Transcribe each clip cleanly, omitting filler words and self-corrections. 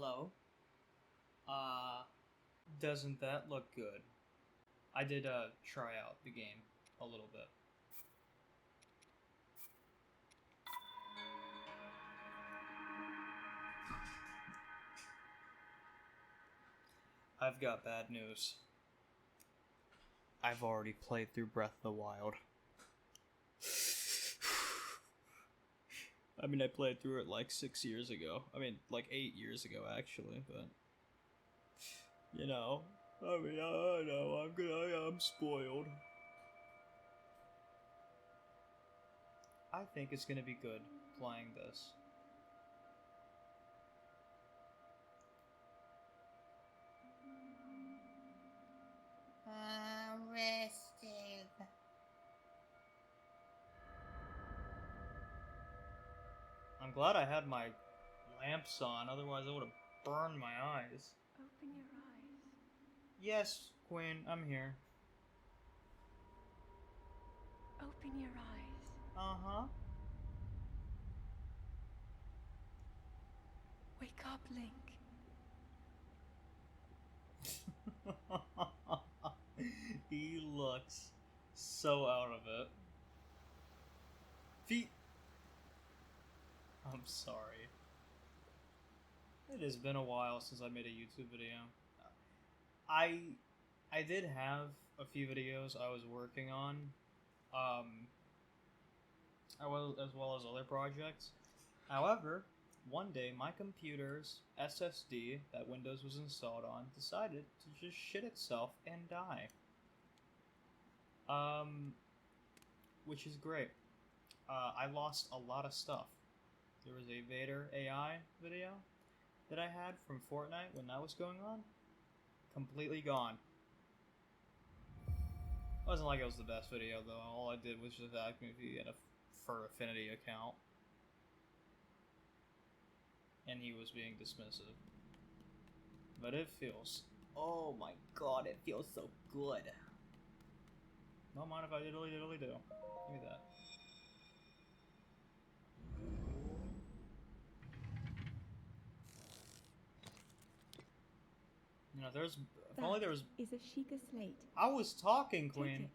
Hello? Uh, doesn't that look good? I did, try out the game a little bit. I've got bad news. I've already played through Breath of the Wild. I mean, I played through it like 6 years ago. I mean, like 8 years ago, actually, but... You know, I mean, I know, I'm spoiled. I think it's gonna be good playing this. I'm resting. I'm glad I had my lamps on, otherwise I would have burned my eyes. Open your eyes. Yes, Queen, I'm here. Open your eyes. Uh-huh. Wake up, Link. He looks so out of it. Feet. I'm sorry. It has been a while since I made a YouTube video. I did have a few videos I was working on, as well as other projects. However, one day my computer's SSD that Windows was installed on decided to just shit itself and die. Which is great. I lost a lot of stuff. There was a Vader AI video that I had from Fortnite when that was going on. Completely gone. Wasn't like it was the best video though. All I did was just ask me if he had a Fur Affinity account. And he was being dismissive. But it feels... Oh my god, it feels so good. Don't mind if I diddly do. Give me that. You know, there's... If only there was... Is a Sheikah slate. I was talking, Queen. Take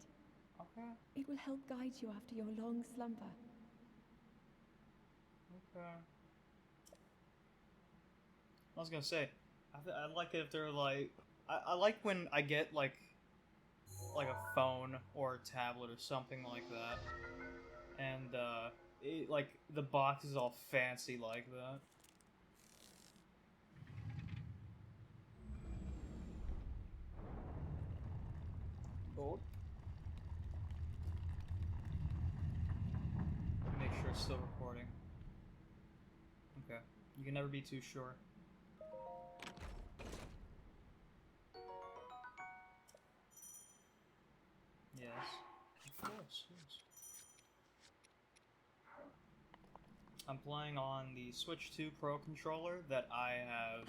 it. Okay. It will help guide you after your long slumber. Okay. I was gonna say, I like it if they're like... I like when I get, like a phone or a tablet or something like that. And, like, the box is all fancy like that. Gold. Make sure it's still recording. Okay. You can never be too sure. Yes. Of course, yes. I'm playing on the Switch 2 Pro controller that I have,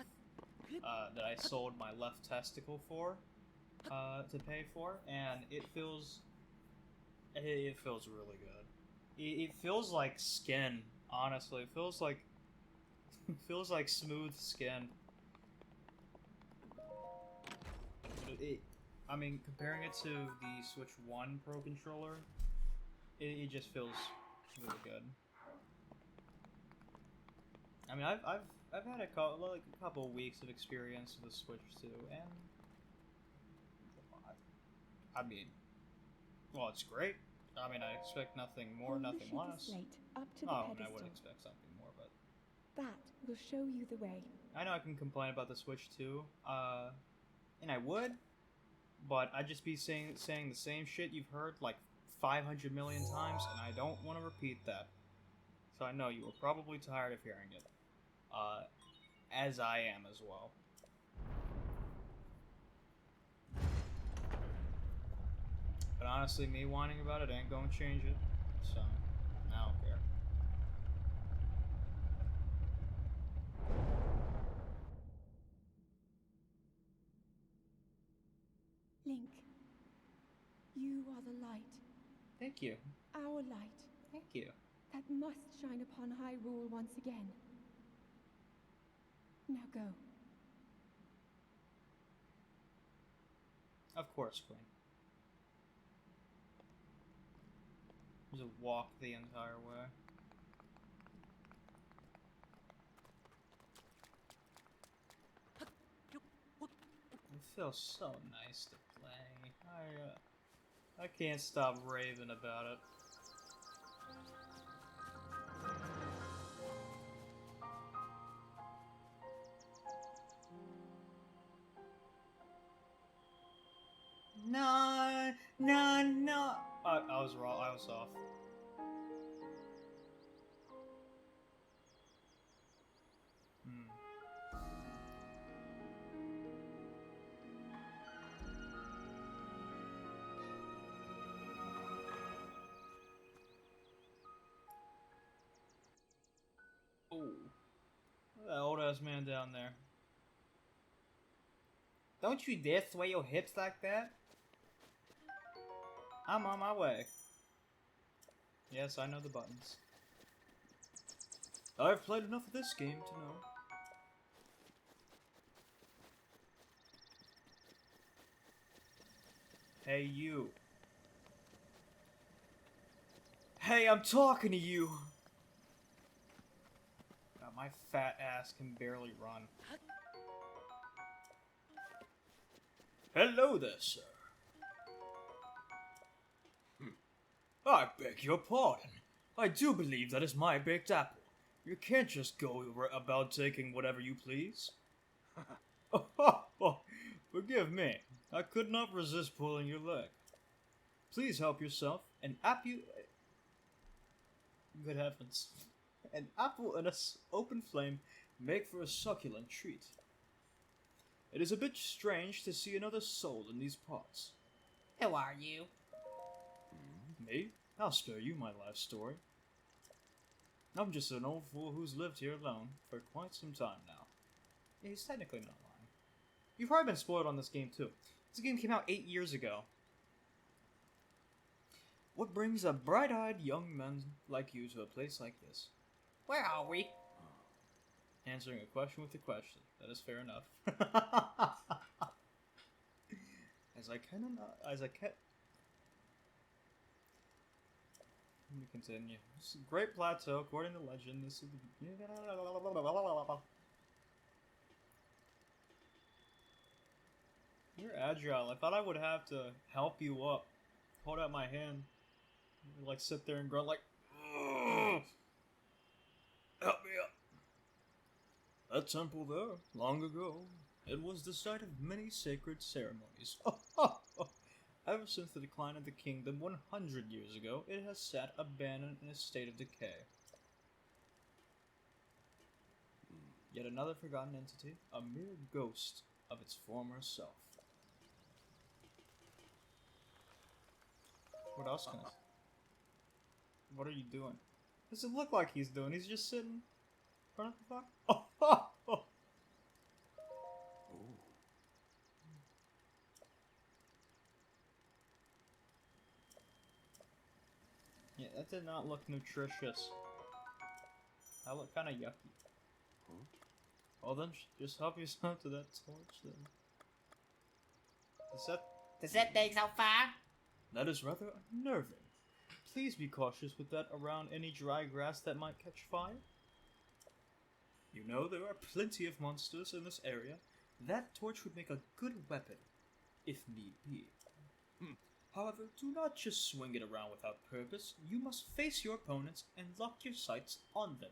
that I sold my left testicle for, to pay for, and it feels really good. It feels like skin, honestly. It feels like, it feels like smooth skin. I mean, comparing it to the Switch 1 Pro controller, it just feels really good. I mean, I've had a couple weeks of experience with the Switch 2, and I mean, well, it's great. I mean, I expect nothing more, Hold nothing the Sheikah less. slate up to the Oh, I mean, I pedestal. wouldn't expect something more, but That will show you the way. I know I can complain about the Switch 2, and I would, but I'd just be saying the same shit you've heard like 500 million times, and I don't want to repeat that. So I know you were probably tired of hearing it. As I am as well. But honestly, me whining about it ain't gonna change it, so I don't care. Link, you are the light. Thank you. Our light. Thank you. That must shine upon Hyrule once again. Now go. Of course, Queen. Just walk the entire way. It feels so nice to play. I can't stop raving about it. No, no, no. I was wrong. I was off. Oh, that old ass man down there. Don't you dare sway your hips like that. I'm on my way. Yes, I know the buttons. I've played enough of this game to know. Hey, you. Hey, I'm talking to you! God, my fat ass can barely run. Hello there, sir. I beg your pardon. I do believe that is my baked apple. You can't just go about taking whatever you please. Forgive me. I could not resist pulling your leg. Please help yourself. An apple... Good heavens. An apple and an open flame make for a succulent treat. It is a bit strange to see another soul in these parts. Who are you? Me? I'll spare you my life story. I'm just an old fool who's lived here alone for quite some time now. He's technically not lying. You've probably been spoiled on this game too. This game came out 8 years ago. What brings a bright-eyed young man like you to a place like this? Where are we? Answering a question with a question. That is fair enough. As I can. Let me continue. This is a great plateau, according to legend. This is the. You're agile. I thought I would have to help you up. Hold out my hand. Like sit there and grunt like. Ugh! Help me up. That temple there, long ago, it was the site of many sacred ceremonies. Ever since the decline of the kingdom 100 years ago, it has sat abandoned in a state of decay. Yet another forgotten entity, a mere ghost of its former self. What else can I... What are you doing? What does it look like he's doing? He's just sitting in front of the fuck? Oh. Yeah, that did not look nutritious. That looked kind of yucky. Well then, just help yourself to that torch then. Does that take so far? That is rather unnerving. Please be cautious with that around any dry grass that might catch fire. You know, there are plenty of monsters in this area. That torch would make a good weapon, if need be. However, do not just swing it around without purpose. You must face your opponents and lock your sights on them.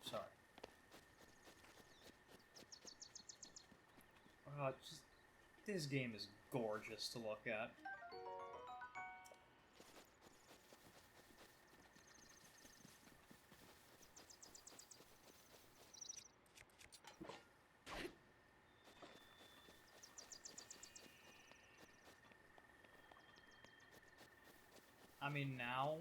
Sorry. This game is gorgeous to look at. I mean, now,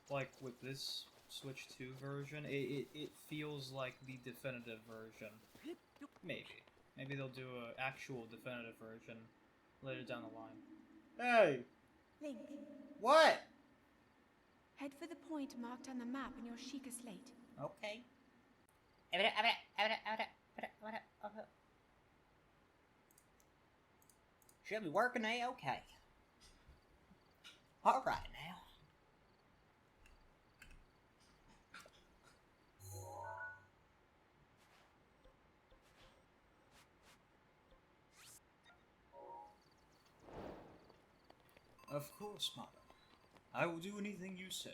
like, with this Switch 2 version, it feels like the definitive version. Maybe. Maybe they'll do an actual definitive version later down the line. Hey! Link, What? head for the point marked on the map in your Sheikah slate. Okay. Should be working A-okay. Alright now. Of course, madam. I will do anything you say.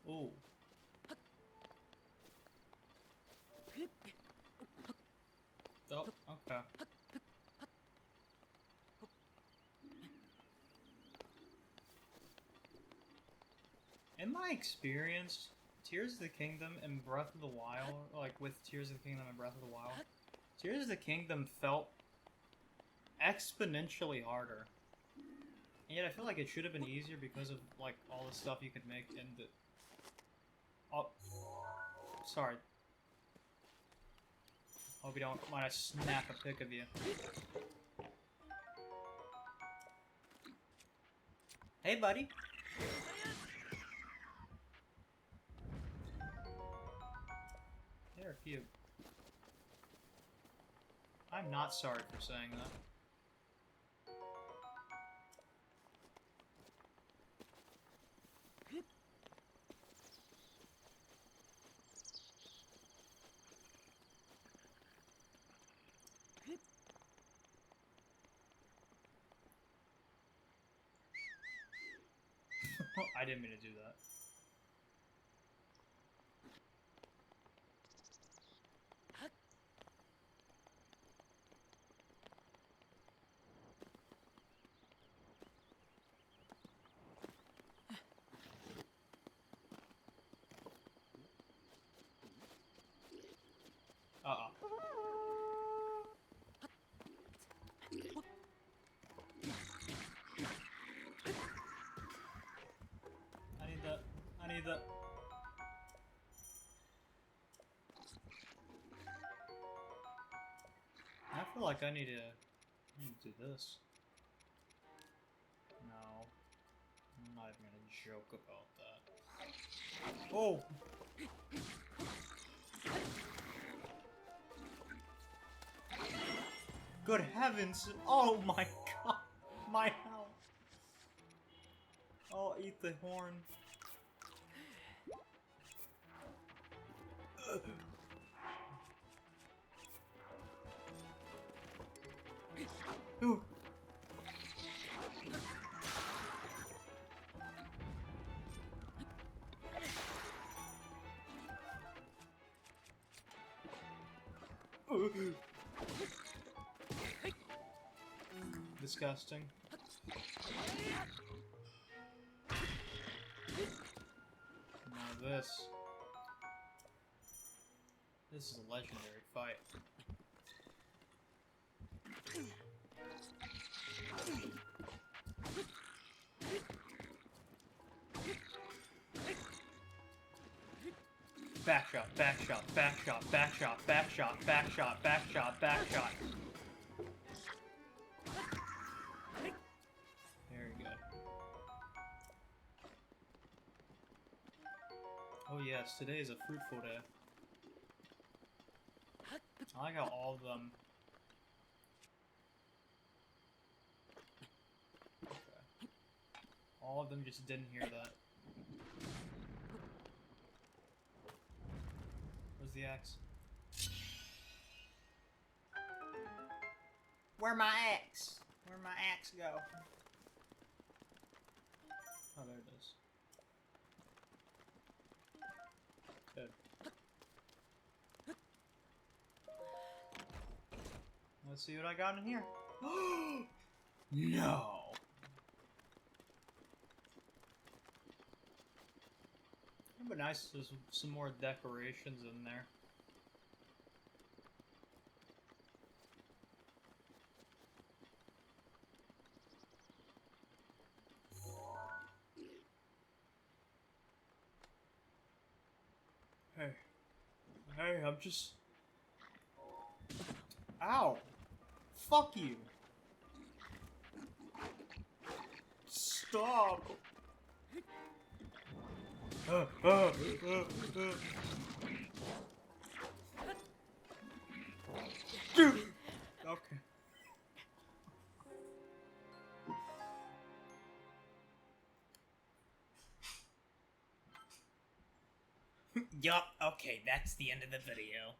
Oh. Oh, okay. In my experience, Tears of the Kingdom and Breath of the Wild, like with Tears of the Kingdom and Breath of the Wild, Tears of the Kingdom felt exponentially harder. And yet I feel like it should have been easier because of like all the stuff you could make in the... Oh, sorry. Hope you don't mind I snap a pic of you. Hey, buddy. They're cute. I'm not sorry for saying that. I didn't mean to do that. Uh-oh. I need that. I need that. I feel like I need to do this. No. I'm not even gonna joke about that. Oh! Good heavens! Oh my god! My health! I'll eat the horn. Ooh. Disgusting. Now this. This is a legendary fight. Back shot, back shot, back shot, back shot, back shot, back shot, back shot, back shot. Very good. Oh yes, today is a fruitful day. I like how all of them... Okay. All of them just didn't hear that. Where's the axe? Where'd my axe? Where'd my axe go? Oh, there it is. Good. Let's see what I got in here. No! It'd be nice if there's some more decorations in there. Hey. Hey, I'm just... Ow! Fuck you! Stop! Okay. Yup, okay, that's the end of the video.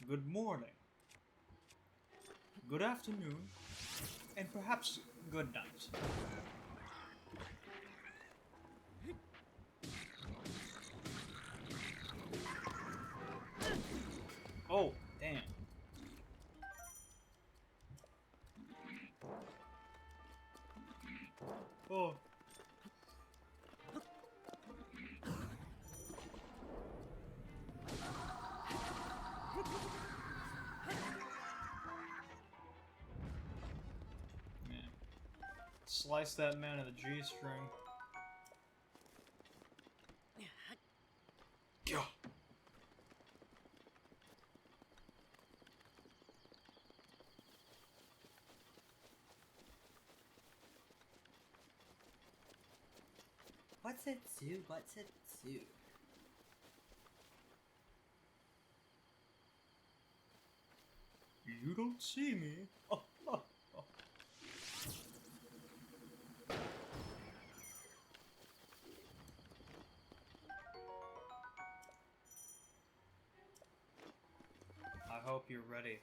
Good morning. Good afternoon. And perhaps good night. Oh, damn. Oh. Man. Slice that man in the G-string. Yeah. What's it do? What's it do? You don't see me. Oh, oh, oh. I hope you're ready.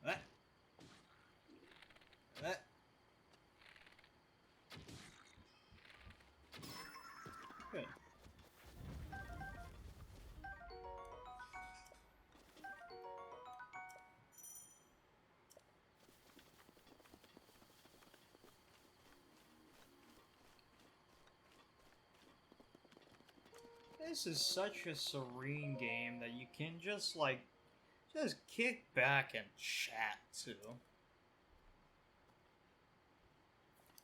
What? What? Good. This is such a serene game that you can just, like, just kick back and chat to.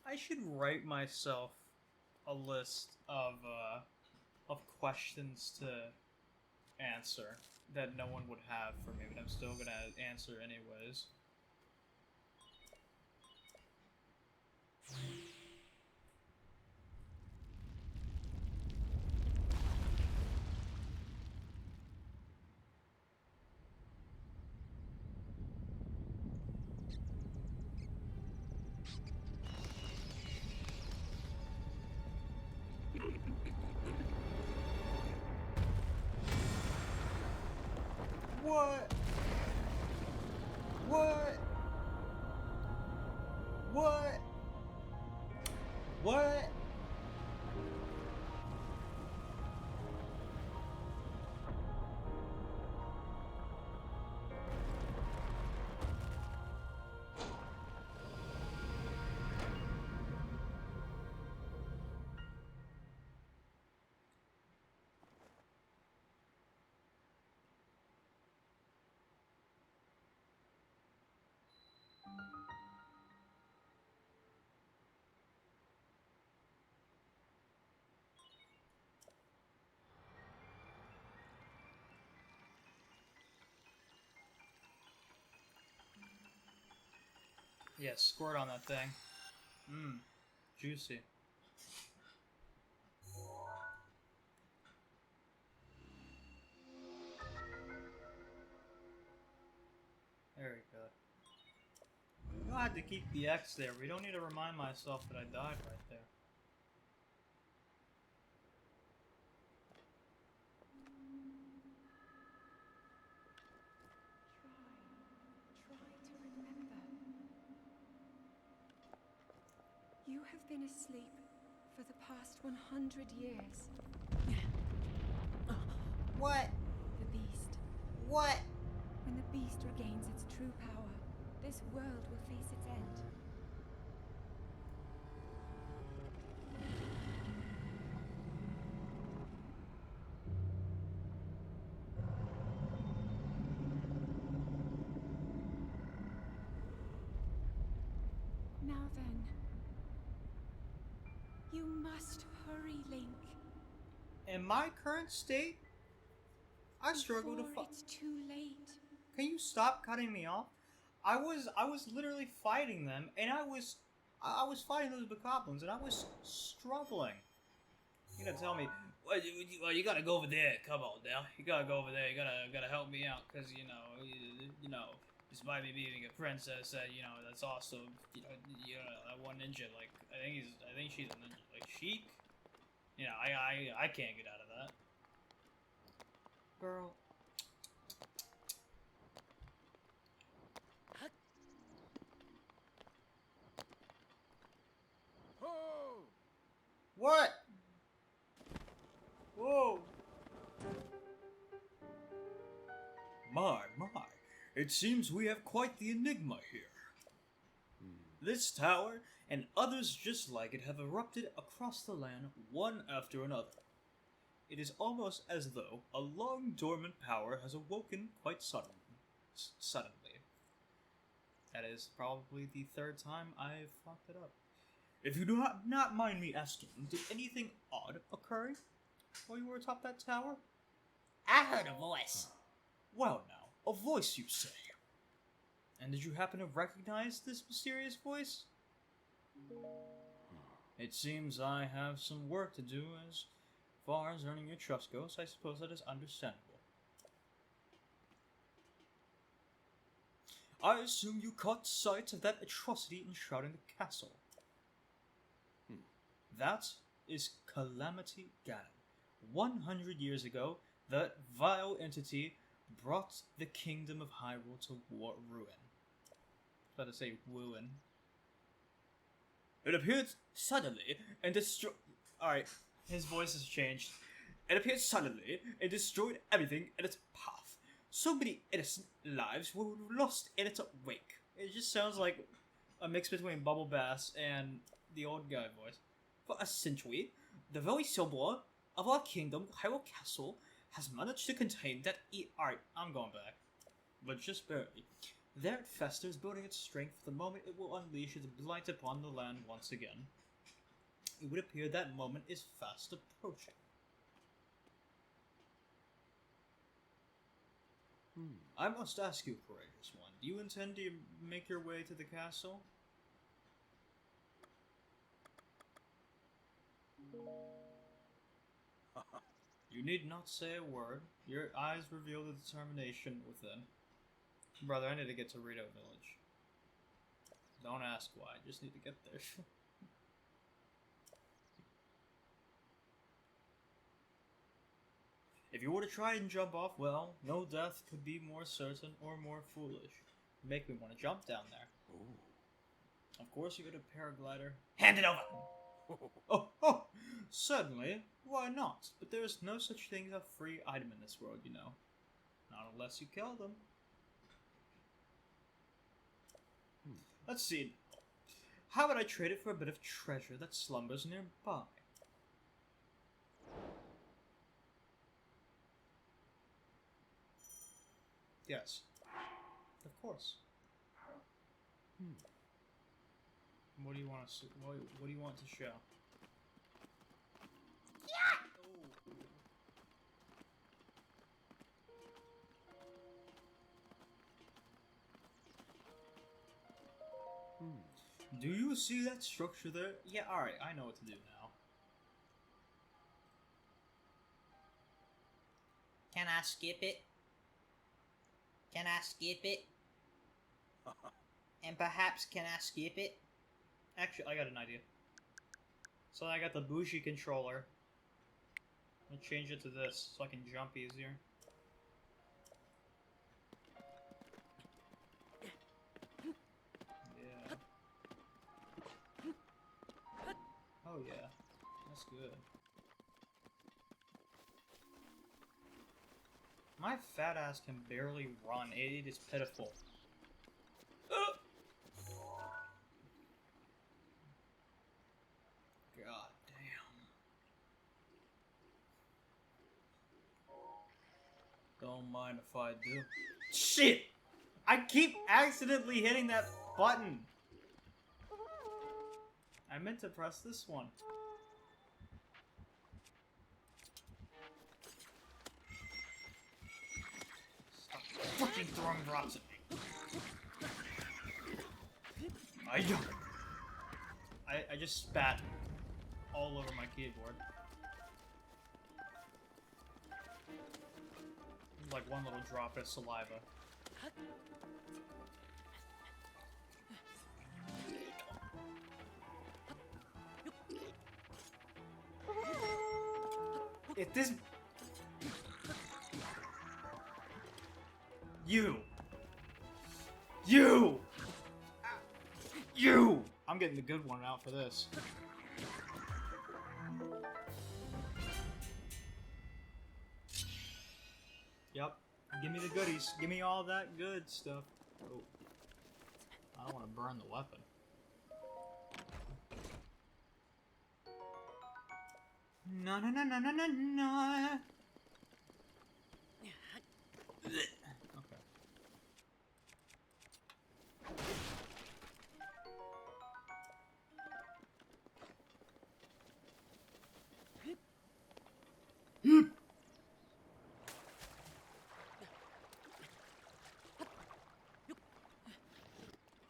I should write myself a list of questions to answer that no one would have for me, but I'm still gonna answer anyways. What? What? What? What? Yeah, squirt on that thing. Mmm, juicy. There we go. You don't have to keep the X there. We don't need to remind myself that I died right there. Try to remember. You have been asleep for the past 100 years. What? The beast. What? When the beast regains its true power, this world will face its end. must hurry, Link. In my current state, I struggle to Before it's too late. Can you stop cutting me off? I was literally fighting them, and I was fighting those bokoblins, and I was struggling. You gotta tell me, Well, you gotta go over there. Come on now. You gotta go over there. You gotta help me out, cause you know, despite me being a princess, that's also that one ninja. Like I think she's a ninja. Like Sheik. I can't get out of that. girl. What? Whoa. My, it seems we have quite the enigma here. This tower and others just like it have erupted across the land one after another. It is almost as though a long dormant power has awoken quite suddenly. That is probably the third time I've fucked it up. If you do not mind me asking, did anything odd occur while you were atop that tower? I heard a voice. Well now, a voice you say. And did you happen to recognize this mysterious voice? It seems I have some work to do as far as earning your trust goes. I suppose that is understandable. I assume you caught sight of that atrocity enshrouding the castle. That is Calamity Ganon. 100 years ago, that vile entity brought the kingdom of Hyrule to ruin. I was about to say ruin. It appeared suddenly and destroyed. Alright, His voice has changed. it appeared suddenly and destroyed everything in its path. So many innocent lives were lost in its wake. It just sounds like a mix between Bubble Bass and the old guy voice. For a century, the very symbol of our kingdom, Hyrule Castle, has managed to contain that Alright, I'm going back. but just barely. There it festers, building its strength for the moment it will unleash its blight upon the land once again. It would appear that moment is fast approaching. I must ask you, courageous one, do you intend to make your way to the castle? You need not say a word. Your eyes reveal the determination within. Brother, I need to get to Rito Village. Don't ask why, I just need to get there. If you were to try and jump off, well, no death could be more certain or more foolish. You make me want to jump down there. Of course you get a paraglider. Hand it over. Oh, certainly. Why not? But there is no such thing as a free item in this world, you know. Not unless you kill them. Let's see. How would I trade it for a bit of treasure that slumbers nearby? Yes. Of course. What do you want to what do you want to show? Do you see that structure there? Yeah, alright, I know what to do now. Can I skip it? Can I skip it? And perhaps can I skip it? Actually, I got an idea. So I got the bougie controller. I'm gonna change it to this so I can jump easier. Yeah. Oh yeah, that's good. My fat ass can barely run. It is pitiful. God damn. Don't mind if I do. Shit! I keep accidentally hitting that button. I meant to press this one. fucking throwing rocks at me. I just spat all over my keyboard. Like one little drop of saliva. If this... You! I'm getting the good one out for this. Yep. Give me the goodies. Give me all that good stuff. Oh. I don't want to burn the weapon. No, no, no, no, no, no, no. Okay.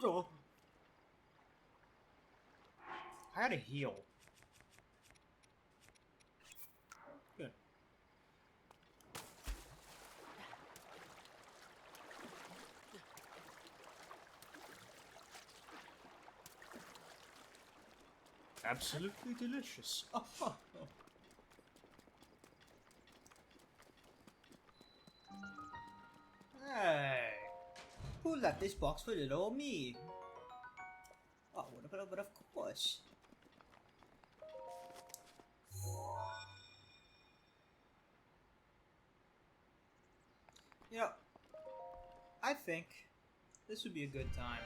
Oh. I gotta heal. Good. Absolutely delicious. Oh, oh, oh. Hey, who left this box for little old me? Oh, but of course. You know, I think this would be a good time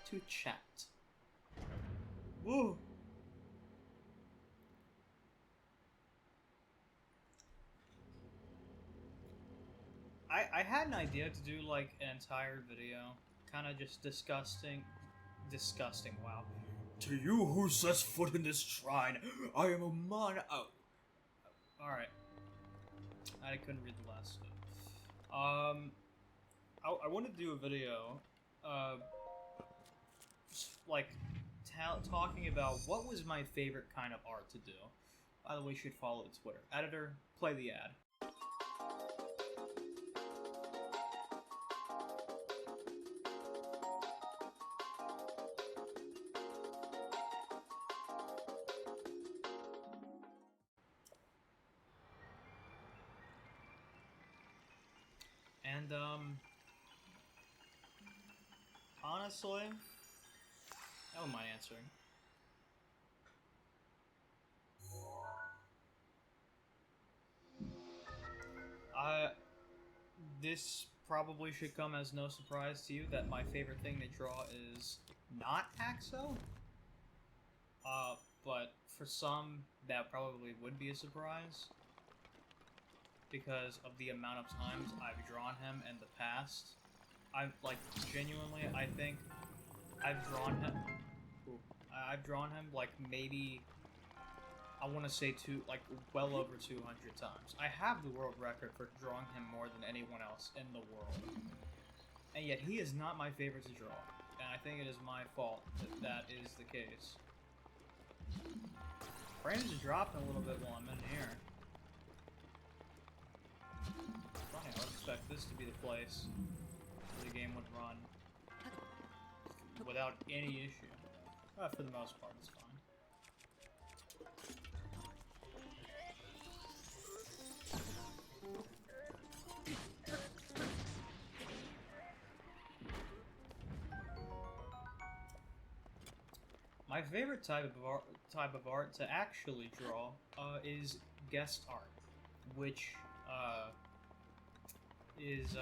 to chat. Woo! I had an idea to do like an entire video, kind of just disgusting, wow. To you who sets foot in this shrine, I am a man. Oh. Alright. I couldn't read the last bit. I want to do a video, like, talking about what was my favorite kind of art to do. By the way, you should follow the Twitter. Editor, play the ad. And, honestly, how am I answering? This probably should come as no surprise to you that my favorite thing to draw is not Axo. But for some, that probably would be a surprise. Because of the amount of times I've drawn him in the past. Genuinely, I think I've drawn him... Ooh, I've drawn him, like, maybe... I want to say well over 200 times. I have the world record for drawing him more than anyone else in the world. And yet, he is not my favorite to draw. And I think it is my fault that that is the case. Frames are dropping a little bit while I'm in here. Funny, I would expect this to be the place where the game would run without any issue. But for the most part, it's fine. My favorite type of art to actually draw is guest art, which is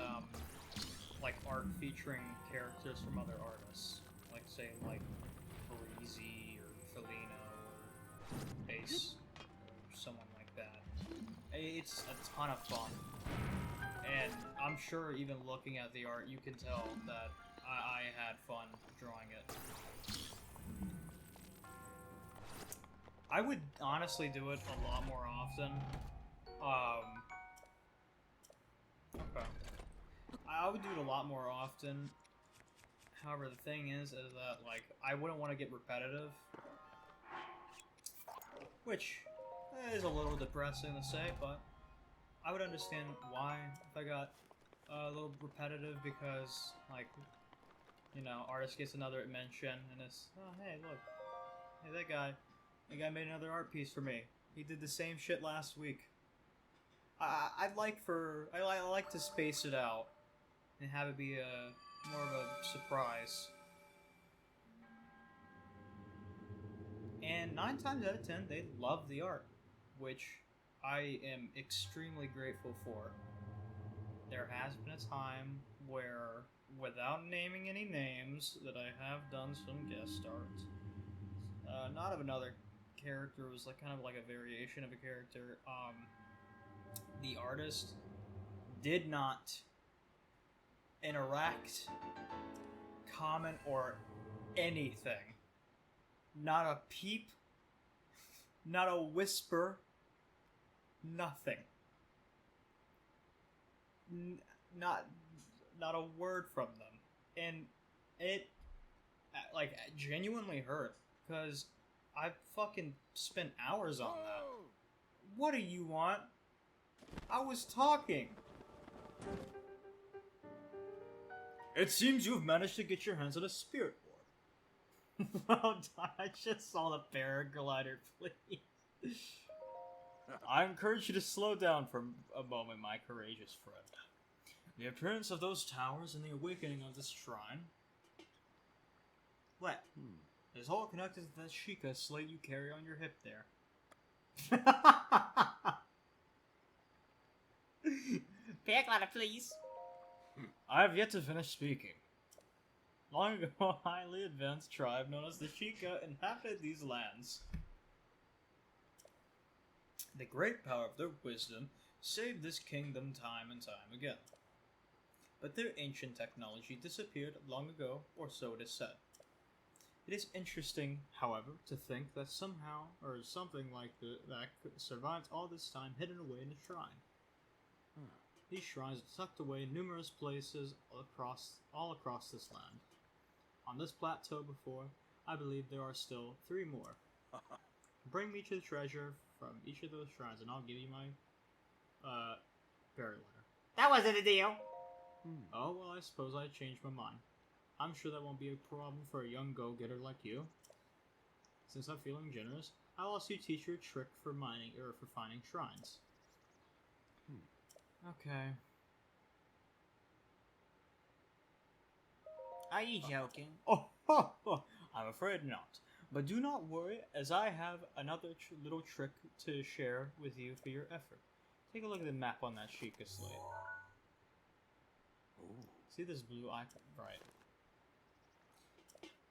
like art featuring characters from other artists, like say Parisi or Felino or Ace or someone like that. It's a ton of fun, and I'm sure even looking at the art, you can tell that I had fun drawing it. I would honestly do it a lot more often. Okay. I would do it a lot more often. However, the thing is that, like, I wouldn't want to get repetitive. Which is a little depressing to say, but I would understand why if I got a little repetitive because, like, you know, artist gets another mention and it's, oh, hey, look. Hey, that guy made another art piece for me. He did the same shit last week. I like to space it out and have it be more of a surprise. And 9 times out of 10, they love the art, which I am extremely grateful for. There has been a time where, without naming any names, that I have done some guest art. Not of another character, it was like kind of like a variation of a character. The artist did not interact, comment, or anything. Not a peep, not a whisper, nothing. Not a word from them. And it, like, genuinely hurt, because I fucking spent hours on that. What do you want? I was talking. It seems you've managed to get your hands on a spirit orb. Well done. I just saw the paraglider, please. I encourage you to slow down for a moment, my courageous friend. The appearance of those towers and the awakening of this shrine. What? Is all connected to that Sheikah slate you carry on your hip there. Paraglider, please. I have yet to finish speaking. Long ago, a highly advanced tribe known as the Sheikah inhabited these lands. The great power of their wisdom saved this kingdom time and time again. But their ancient technology disappeared long ago, or so it is said. It is interesting, however, to think that somehow, or something like that survived all this time hidden away in a shrine. These shrines are tucked away in numerous places all across this land. On this plateau before, I believe there are still 3 more. Bring me to the treasure from each of those shrines, and I'll give you my, paraglider. That wasn't a deal. Oh, well, I suppose I changed my mind. I'm sure that won't be a problem for a young go-getter like you. Since I'm feeling generous, I'll also teach you a trick for mining, or for finding shrines. Okay. Are you joking? Oh, I'm afraid not. But do not worry, as I have another little trick to share with you for your effort. Take a look at the map on that Sheikah slate. Ooh. See this blue icon? Right.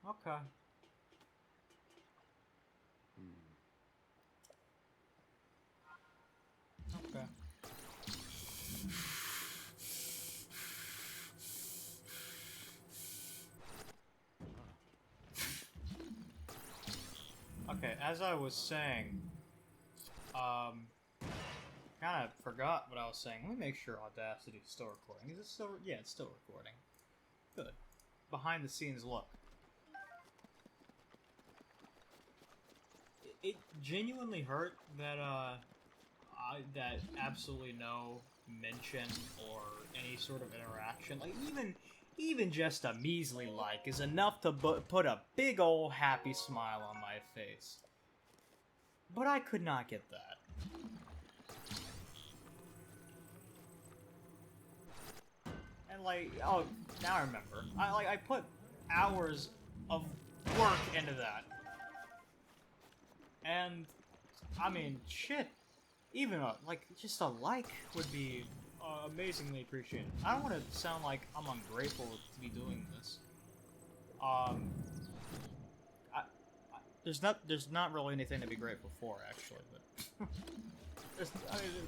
Okay. Okay. Okay, as I was saying, kind of forgot what I was saying. Let me make sure Audacity is still recording. Is it still? Yeah, it's still recording. Good. Behind the scenes look. It genuinely hurt that, that absolutely no mention or any sort of interaction. Like, even just a measly like is enough to put a big ol' happy smile on my face. But I could not get that. And like, oh, now I remember. I put hours of work into that. And, I mean, shit. Even just a like would be amazingly appreciated. I don't want to sound like I'm ungrateful to be doing this. There's not really anything to be grateful for, actually, but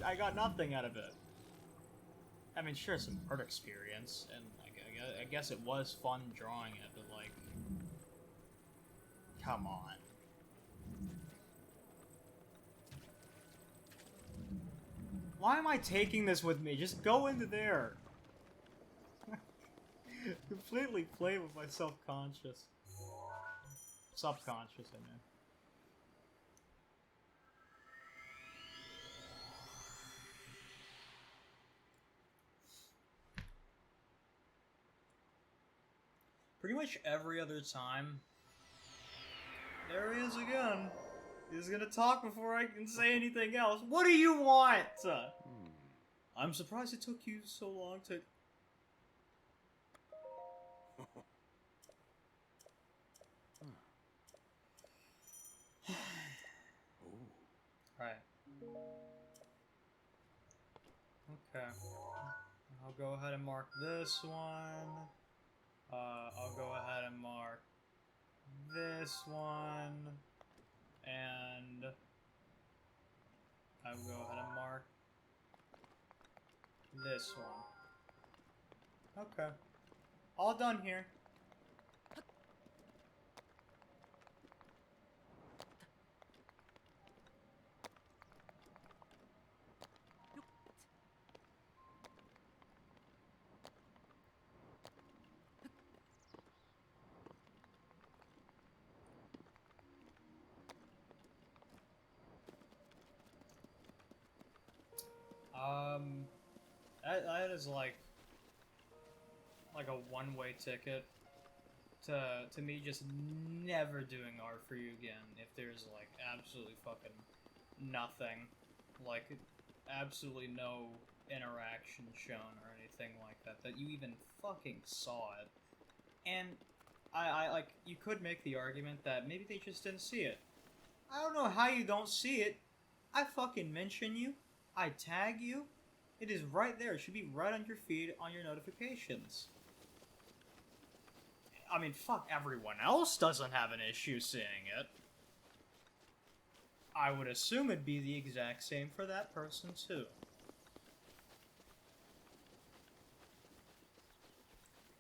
I got nothing out of it. I mean, sure, some art experience, and I guess it was fun drawing it, but like, come on. Why am I taking this with me? Just go into there. Completely play with my self-conscious. Subconscious, I mean. Pretty much every other time. There he is again. He's gonna talk before I can say anything else. What do you want? I'm surprised it took you so long to... Right. Okay. I'll go ahead and mark this one. I'll go ahead and mark this one. And I'll go ahead and mark this one. Okay. All done here. That is like a one-way ticket to me just never doing art for you again if there's like absolutely fucking nothing, like absolutely no interaction shown or anything like that you even fucking saw it. And I like, you could make the argument that maybe they just didn't see it. I don't know how you don't see it. I fucking mention you. I tag you. It is right there. It should be right on your feed, on your notifications. I mean, fuck, everyone else doesn't have an issue seeing it. I would assume it'd be the exact same for that person, too.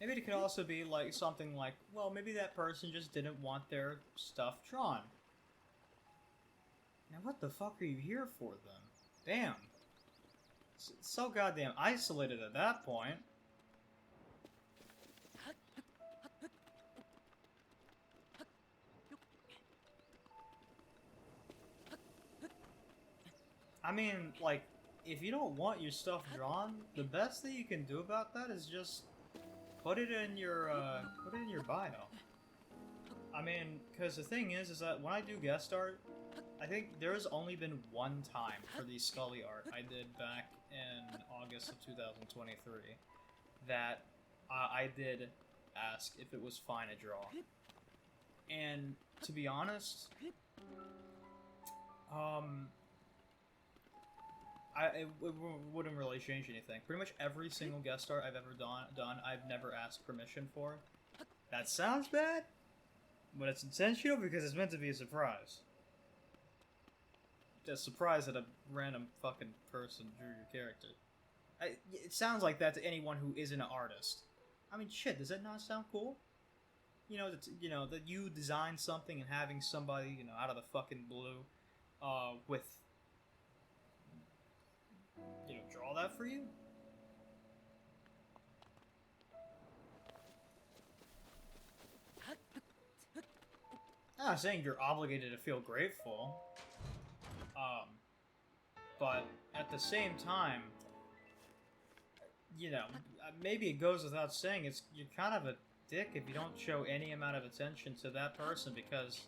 Maybe it could also be like something like, well, maybe that person just didn't want their stuff drawn. Now what the fuck are you here for, then? Damn. It's so goddamn isolated at that point. I mean, like, if you don't want your stuff drawn, the best thing you can do about that is just put it in your bio. I mean, because the thing is that when I do guest art, I think there's only been one time for the Scully art I did back in August of 2023 that I did ask if it was fine to draw. And to be honest, it wouldn't really change anything. Pretty much every single guest art I've ever done, I've never asked permission for. That sounds bad, but it's intentional because it's meant to be a surprise. A surprise that a random fucking person drew your character. It sounds like that to anyone who isn't an artist. I mean, shit, does that not sound cool? You know, that you design something and having somebody, you know, out of the fucking blue, with, you know, draw that for you? I'm not saying you're obligated to feel grateful. But at the same time, you know, maybe it goes without saying, you're kind of a dick if you don't show any amount of attention to that person because,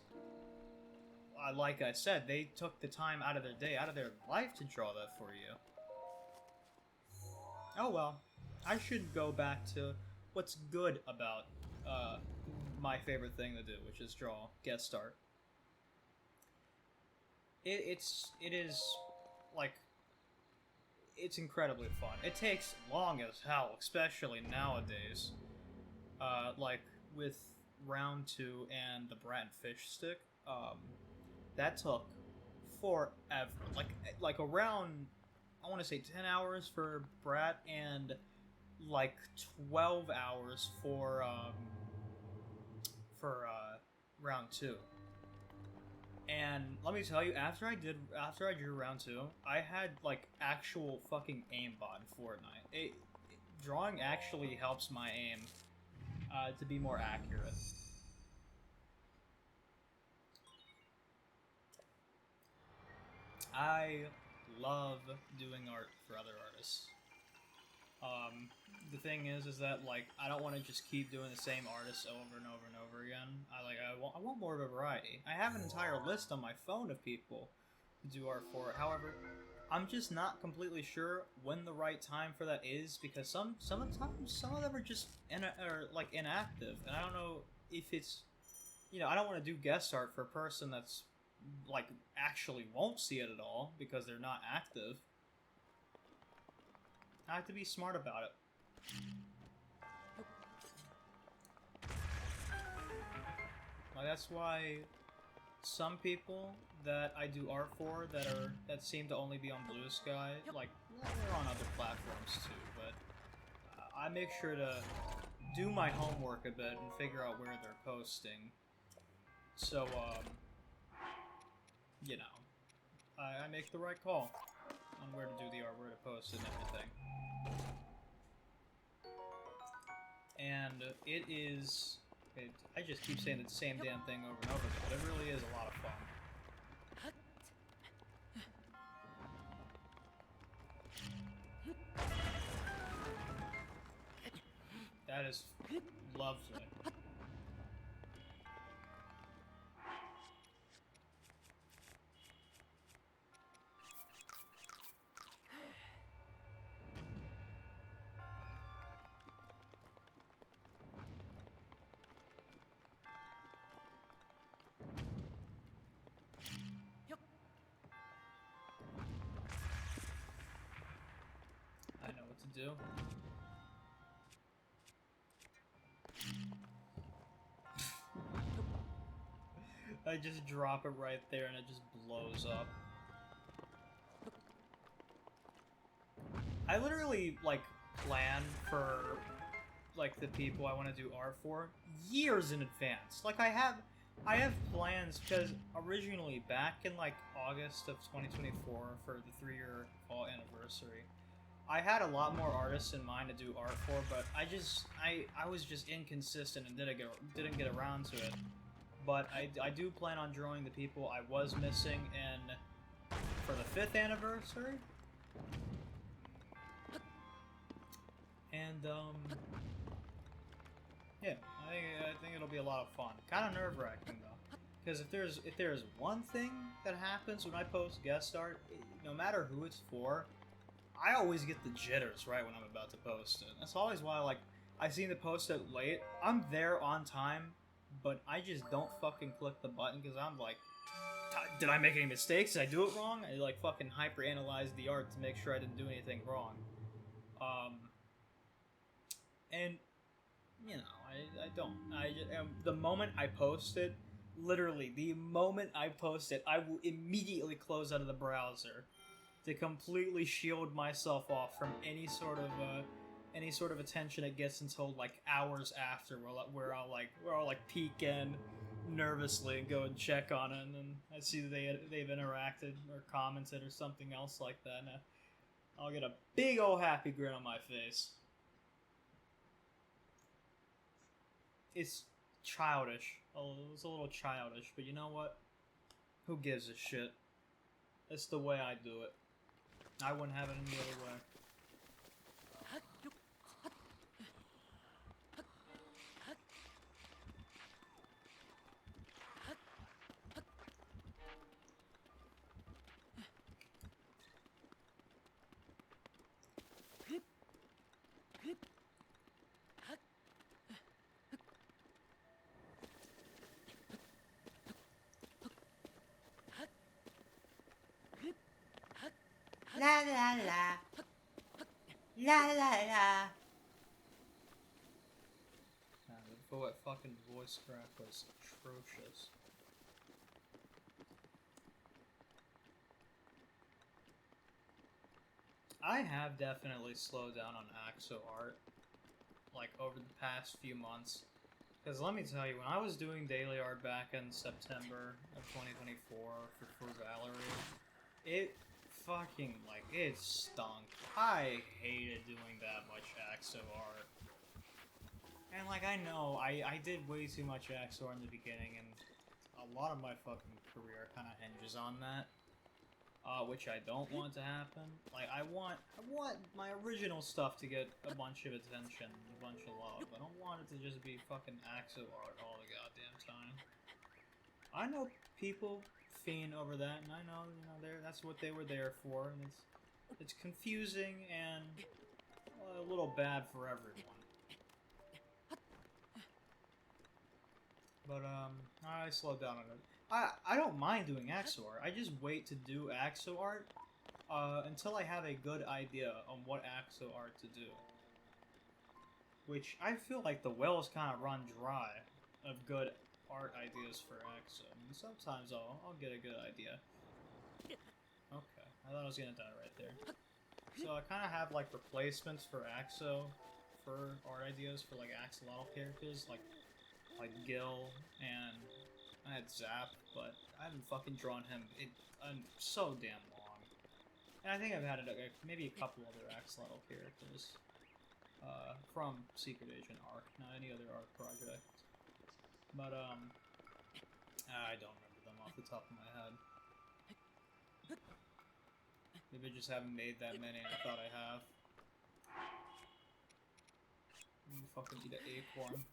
like I said, they took the time out of their day, out of their life to draw that for you. Oh well, I should go back to what's good about my favorite thing to do, which is draw guest art. It is like, it's incredibly fun. It takes long as hell, especially nowadays. Like with round 2 and the Brat and Fish stick, that took forever. Like around, I want to say 10 hours for Brat and like 12 hours for round 2. And let me tell you, after I drew round 2, I had like actual fucking aimbot in Fortnite. Drawing actually helps my aim to be more accurate. I love doing art for other artists. The thing is that like I don't want to just keep doing the same artists over and over and over again. I want more of a variety. I have an entire list on my phone of people to do art for. However, I'm just not completely sure when the right time for that is because some of them are just inactive, and I don't know if it's, you know, I don't want to do guest art for a person that's like actually won't see it at all because they're not active. I have to be smart about it. Like that's why some people that I do art for that seem to only be on Blue Sky, like they're on other platforms too, but I make sure to do my homework a bit and figure out where they're posting. So you know, I make the right call on where to do the art, where to post it and everything. And it is... I just keep saying the same damn thing over and over, but it really is a lot of fun. That is lovely. I know what to do. I just drop it right there and it just blows up. I literally, like, plan for, like, the people I want to do art for years in advance. Like, I have plans, because originally, back in, like, August of 2024, for the 3-year fall anniversary, I had a lot more artists in mind to do art for, but I was just inconsistent and didn't get around to it. But I do plan on drawing the people I was missing for the 5th anniversary. And yeah, I think it'll be a lot of fun. Kind of nerve-wracking though, because if there's one thing that happens when I post guest art, no matter who it's for, I always get the jitters right when I'm about to post it. That's always why, like, I seem to post it late. I'm there on time, but I just don't fucking click the button because I'm like, did I make any mistakes? Did I do it wrong? I like fucking hyper-analyze the art to make sure I didn't do anything wrong. And you know, I don't. The moment I post it, literally the moment I post it, I will immediately close out of the browser to completely shield myself off from any sort of attention it gets until like hours after, where I'll peek in nervously and go and check on it, and then I see that they've interacted or commented or something else like that, and I'll get a big old happy grin on my face. It's childish. It's a little childish, but you know what? Who gives a shit? It's the way I do it. I wouldn't have it any other way. La la la. La la la. That fucking voice crack was atrocious. I have definitely slowed down on AXO art, like, over the past few months. Because let me tell you, when I was doing daily art back in September of 2024 for Valerie, it fucking, like, it stunk. I hated doing that much AXO art. And like I know, I did way too much Axor in the beginning, and a lot of my fucking career kind of hinges on that, which I don't want to happen. Like I want my original stuff to get a bunch of attention, a bunch of love. I don't want it to just be fucking Axo art all the goddamn time. I know people fiend over that, and I know that's what they were there for, and it's confusing and a little bad for everyone. But, I slowed down on it. I don't mind doing Axo art. I just wait to do Axo art, until I have a good idea on what Axo art to do. Which, I feel like the wells kind of run dry of good art ideas for Axo. I mean, sometimes I'll get a good idea. Okay, I thought I was gonna die right there. So I kind of have, like, replacements for Axo, for art ideas for, like, axolotl characters, like Gil, and I had Zap, but I haven't fucking drawn him in so damn long. And I think I've had maybe a couple other axolotl characters from Secret Agent Arc, not any other Arc project. But I don't remember them off the top of my head. Maybe I just haven't made that many. I thought I have. Fucking eat an acorn.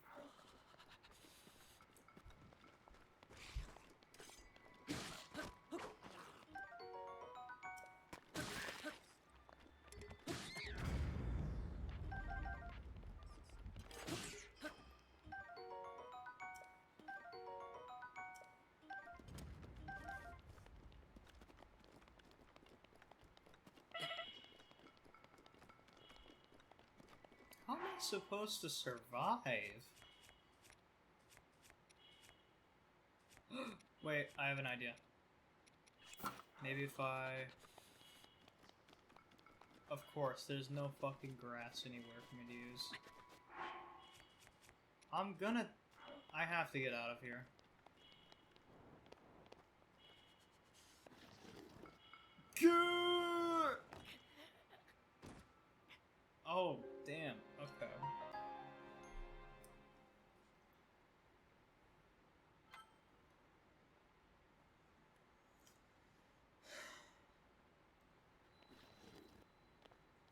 How am I supposed to survive? Wait, I have an idea. Maybe if I... Of course, there's no fucking grass anywhere for me to use. I have to get out of here. Oh, damn. Okay.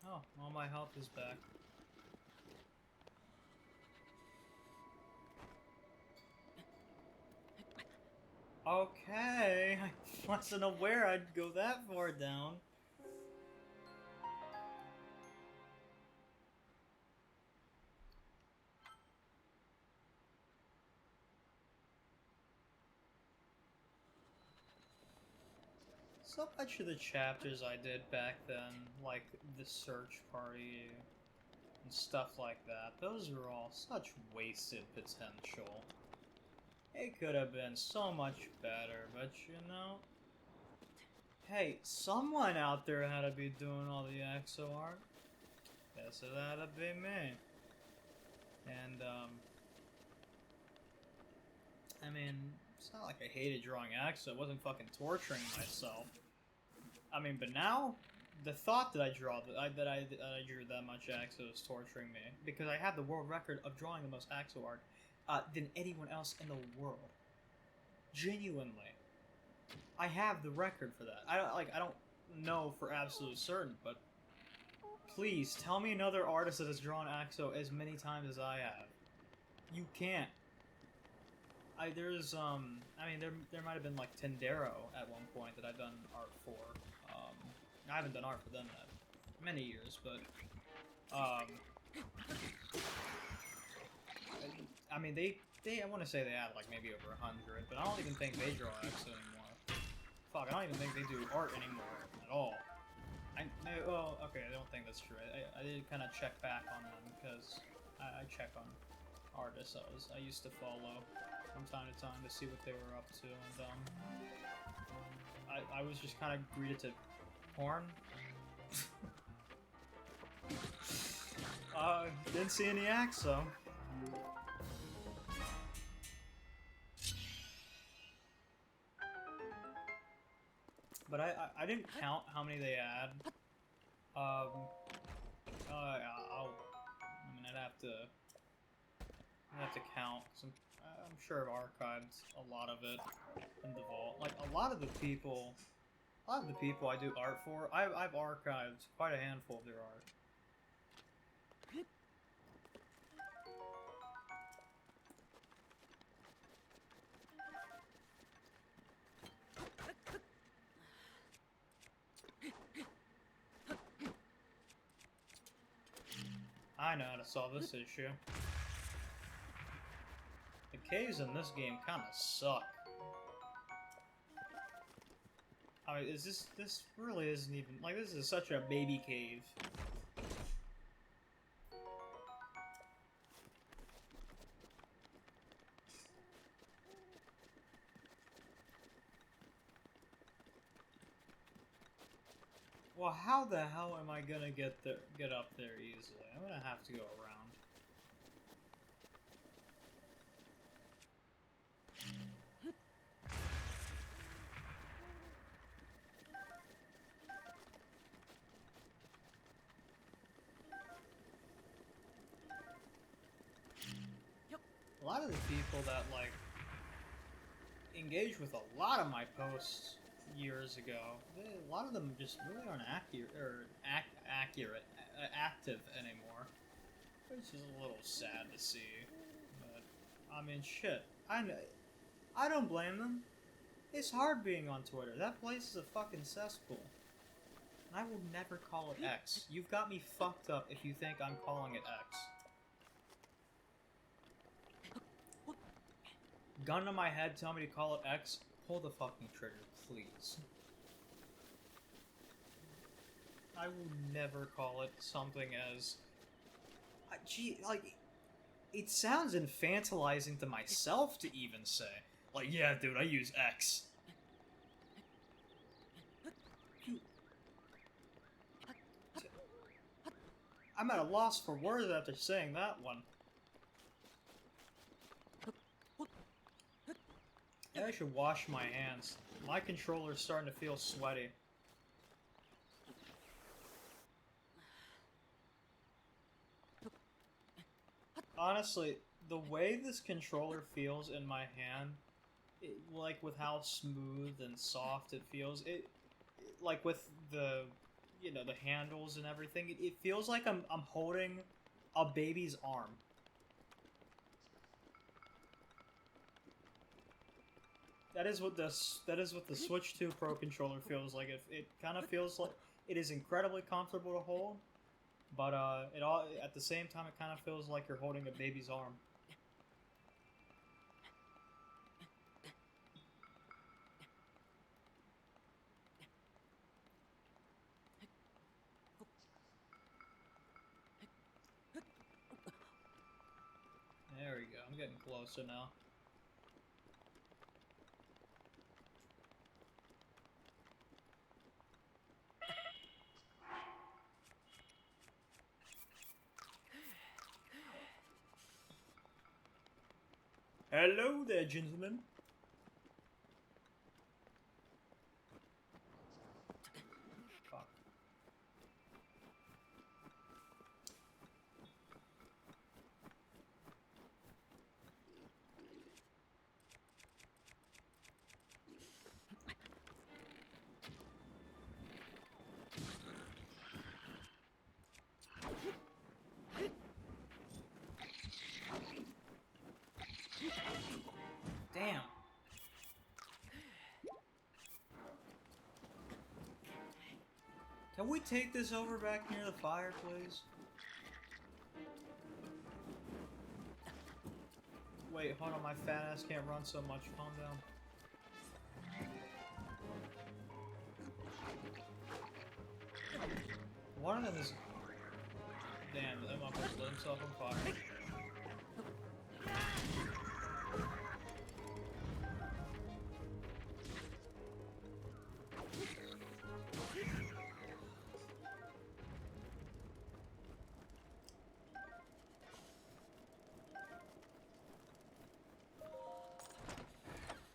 Oh, all my health is back. Okay, I wasn't aware I'd go that far down. So much of the chapters I did back then, like the search party and stuff like that, those were all such wasted potential. It could have been so much better, but you know... Hey, someone out there had to be doing all the Axo art. Guess it had to be me. And, I mean, it's not like I hated drawing Axo, I wasn't fucking torturing myself. I mean, but now, the thought that I drew that much Axo is torturing me, because I have the world record of drawing the most Axo art than anyone else in the world. Genuinely. I have the record for that. I don't know for absolute certain, but please tell me another artist that has drawn Axo as many times as I have. You can't. There might have been like Tendero at one point that I've done art for. I haven't done art for them in many years, but I mean they I want to say they have like maybe over 100, but I don't even think they draw Axo anymore. Fuck, I don't even think they do art anymore at all. Well, okay, I don't think that's true. I did kind of check back on them because I check on artists I used to follow from time to time to see what they were up to, and I was just kind of greeted to porn. Didn't see any Axo. But I didn't count how many they had. I mean, I'd have to I have to count, 'cause I'm sure I've archived a lot of it in the vault. Like, a lot of the people I do art for, I've archived quite a handful of their art. I know how to solve this issue. The caves in this game kinda suck. I mean, this really isn't even, like, this is such a baby cave. Well, how the hell am I gonna get up there easily? I'm gonna have to go around. A lot of the people that, like, engage with a lot of my posts years ago, a lot of them just really aren't active anymore, which is a little sad to see. But I mean, shit, I don't blame them. It's hard being on Twitter. That place is a fucking cesspool. And I will never call it X. You've got me fucked up if you think I'm calling it X. Gun to my head, tell me to call it X, pull the fucking trigger, please. I will never call it something as... gee, like, it sounds infantilizing to myself to even say. Like, yeah, dude, I use X. I'm at a loss for words after saying that one. I should wash my hands. My controller's starting to feel sweaty. Honestly, the way this controller feels in my hand, like with how smooth and soft it feels, like with the, you know, the handles and everything, it feels like I'm holding a baby's arm. That is what the Switch 2 Pro controller feels like. It kind of feels like it is incredibly comfortable to hold, but at the same time it kind of feels like you're holding a baby's arm. There we go. I'm getting closer now. Hello there, gentlemen. Fuck. Damn. Can we take this over back near the fire, please? Wait, hold on, my fat ass can't run so much. Calm down. One of them is... Damn, that motherfucker lit himself on fire.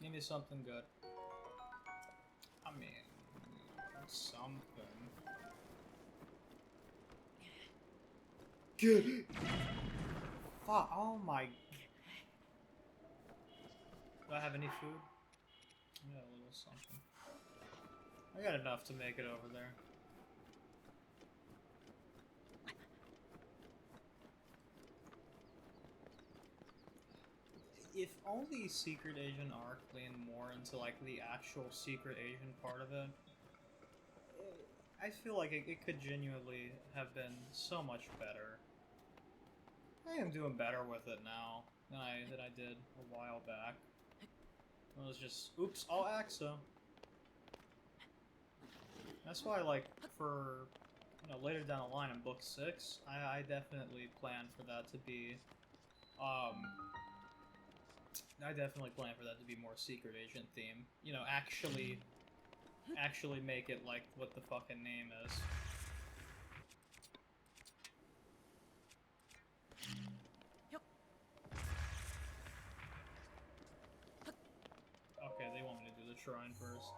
Give me something good. I mean, something. Good. Fuck! Oh my! Do I have any food? I got a little something. I got enough to make it over there. If only Secret Agent Arc leaned more into like the actual Secret Agent part of it, I feel like it could genuinely have been so much better. I am doing better with it now than I did a while back. It was just, oops, all AXO. That's why, like, for, you know, later down the line in Book 6, I definitely plan for that to be, I definitely plan for that to be more Secret Agent theme. You know, actually make it like what the fucking name is. Okay, they want me to do the shrine first.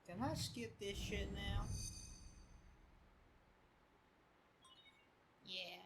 Can I skip this shit now? Yeah.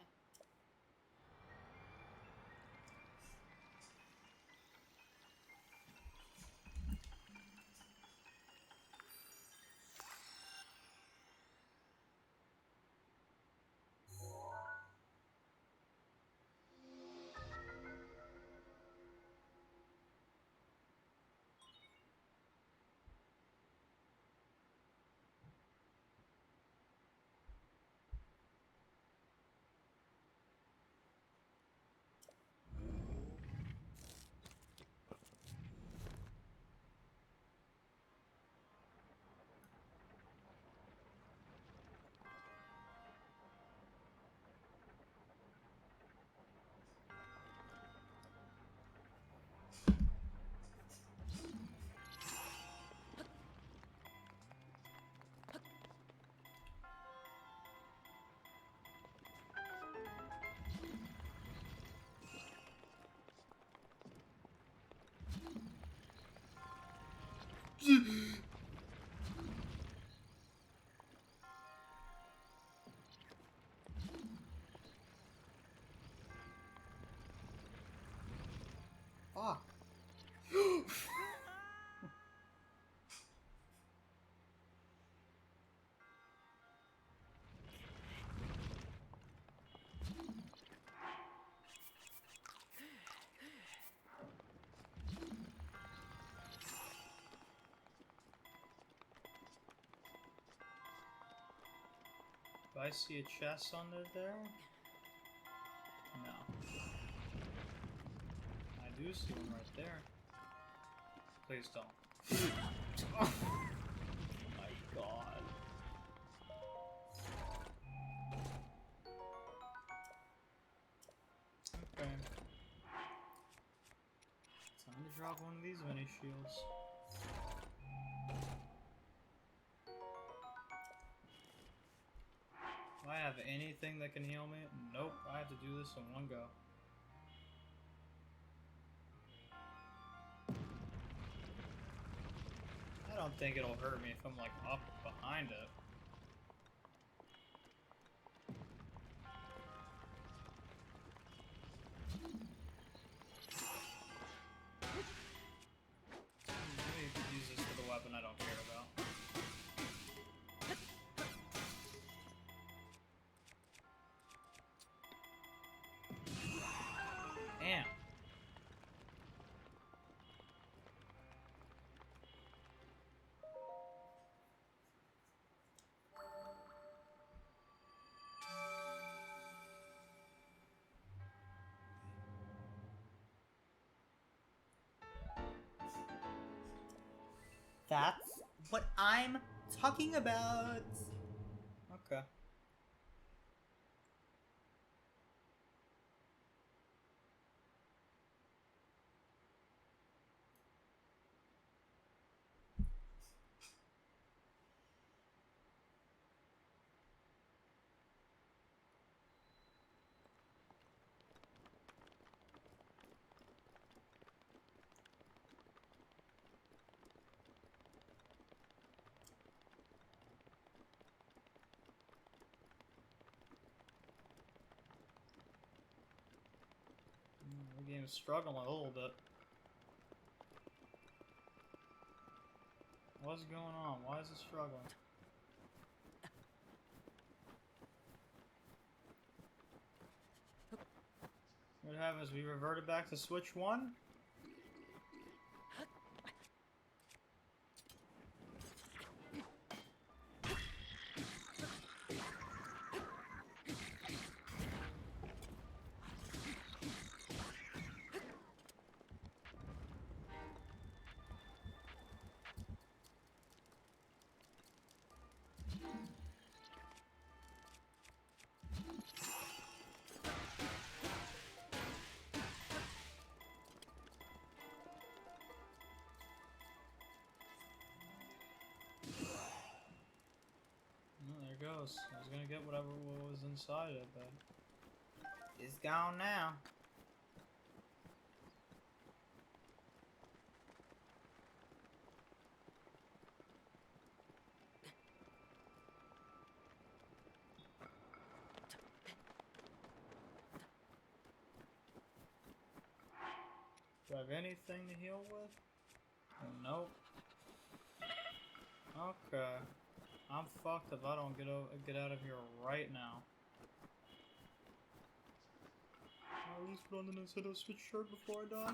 Fuck. Do I see a chest under there? No. I do see one right there. Please don't. Oh my god. Okay. Time to drop one of these mini shields. Do I have anything that can heal me? Nope, I have to do this in one go. I don't think it'll hurt me if I'm like up behind it. Maybe you could use this for the weapon I don't care about. Damn. That's what I'm talking about. Okay. thing is struggling a little bit. What's going on? Why is it struggling? What happens? We reverted back to Switch 1? There it goes. I was gonna get whatever was inside it, but it's gone now. Do I have anything to heal with? Nope. Okay. I'm fucked if I don't get out of here right now. I'll at least put on the Nintendo Switch shirt before I die.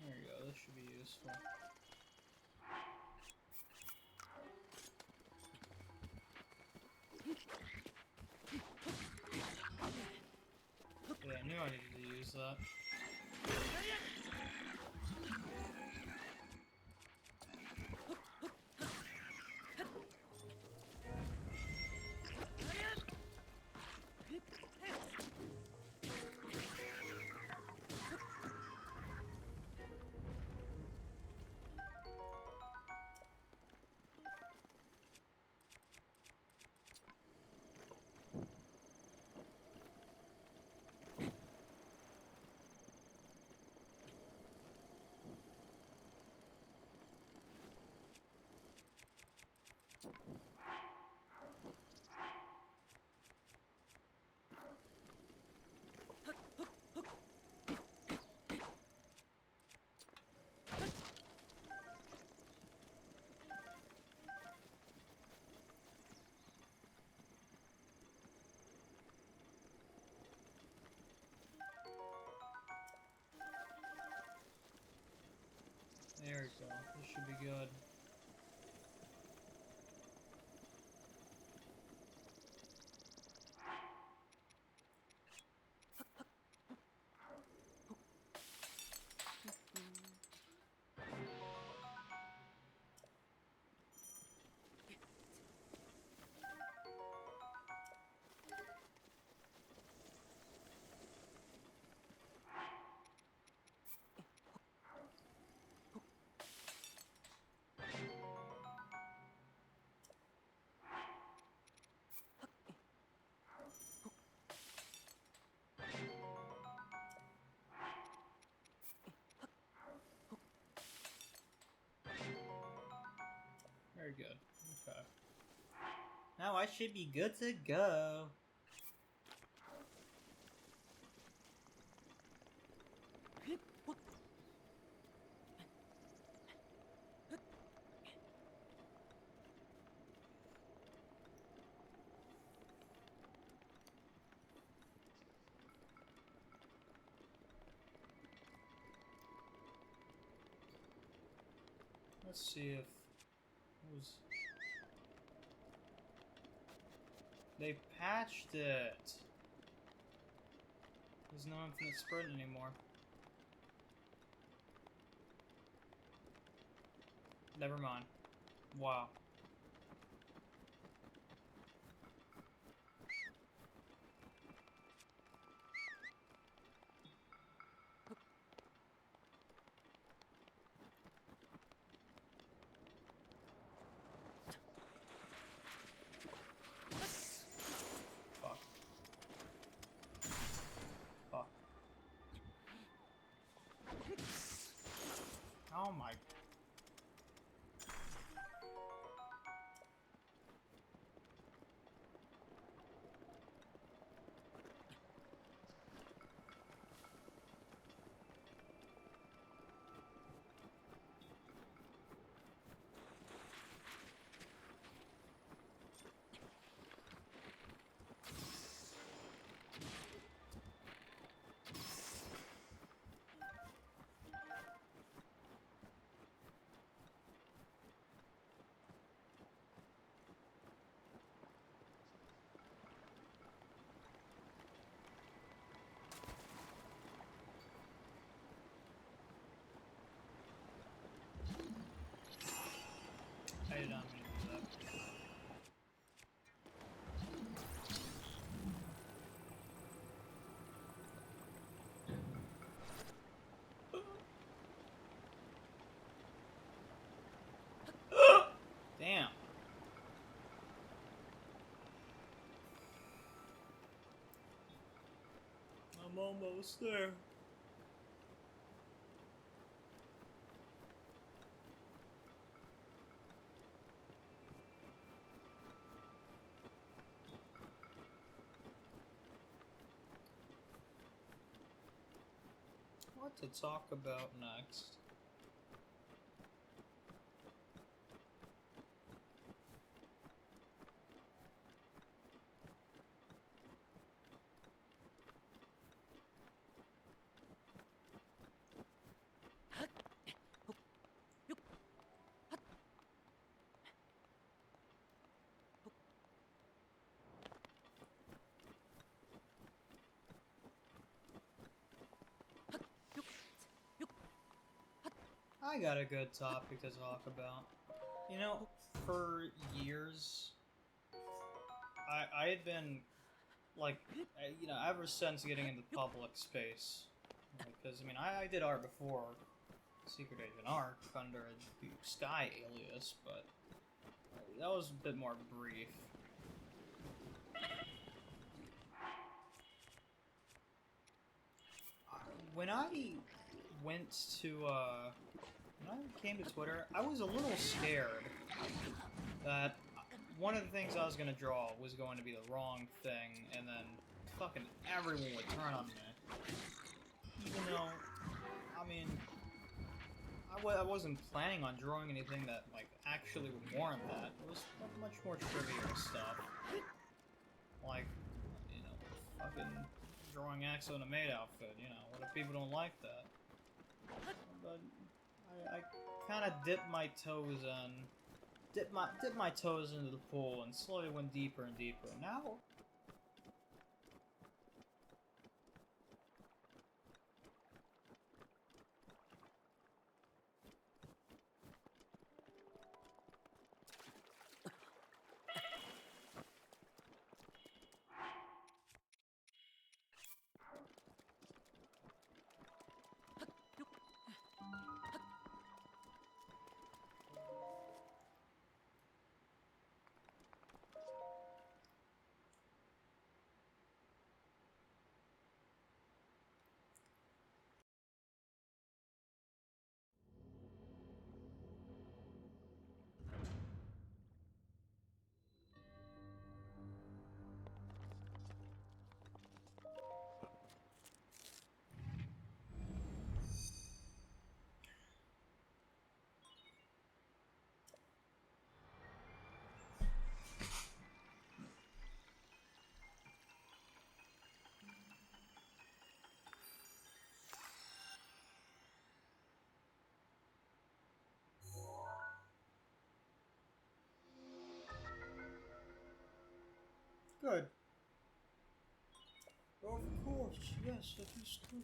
There you go, this should be useful. Yeah, I knew I needed to use that. There we go. This should be good. Very good. Okay. Now I should be good to go. Let's see if they patched it. There's no infinite sprint anymore. Never mind. Wow. Fuck. I'm almost there. What to talk about next? I got a good topic to talk about. You know, for years, I had been, like, you know, ever since getting into public space, because, I mean, I did art before Secret Agent Art under the Sky alias, but that was a bit more brief. When I went to, when I came to Twitter, I was a little scared that one of the things I was going to draw was going to be the wrong thing, and then fucking everyone would turn on me. Even though, I mean, I wasn't planning on drawing anything that, like, actually would warrant that. It was much more trivial stuff. Like, you know, fucking drawing Axel in a maid outfit, you know, what if people don't like that? But I kind of dipped my toes into the pool and slowly went deeper and deeper. Now, good. Of course, yes, it is good.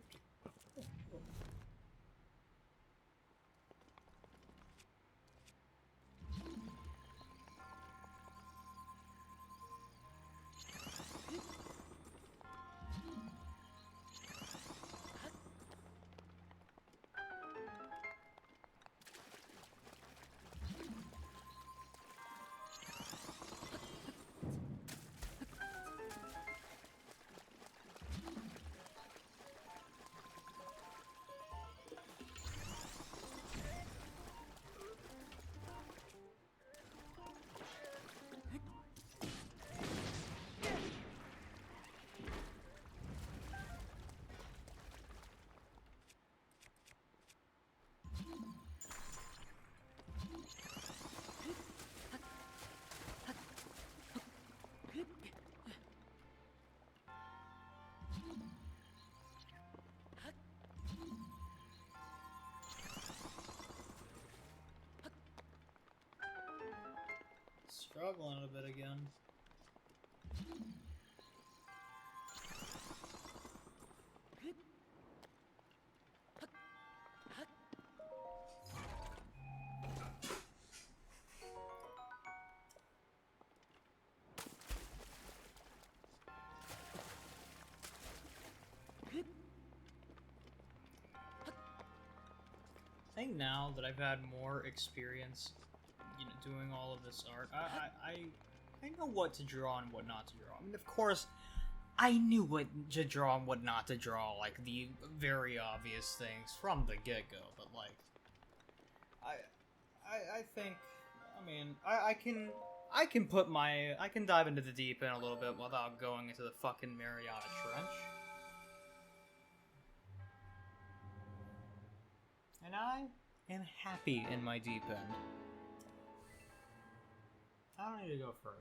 Struggling a bit again. I think now that I've had more experience, you know, doing all of this art, I know what to draw and what not to draw. I mean, of course, I knew what to draw and what not to draw, like, the very obvious things from the get-go, but, like... I think... I mean, I can put my... I can dive into the deep end a little bit without going into the fucking Mariana Trench. And I am happy in my deep end. I don't need to go further.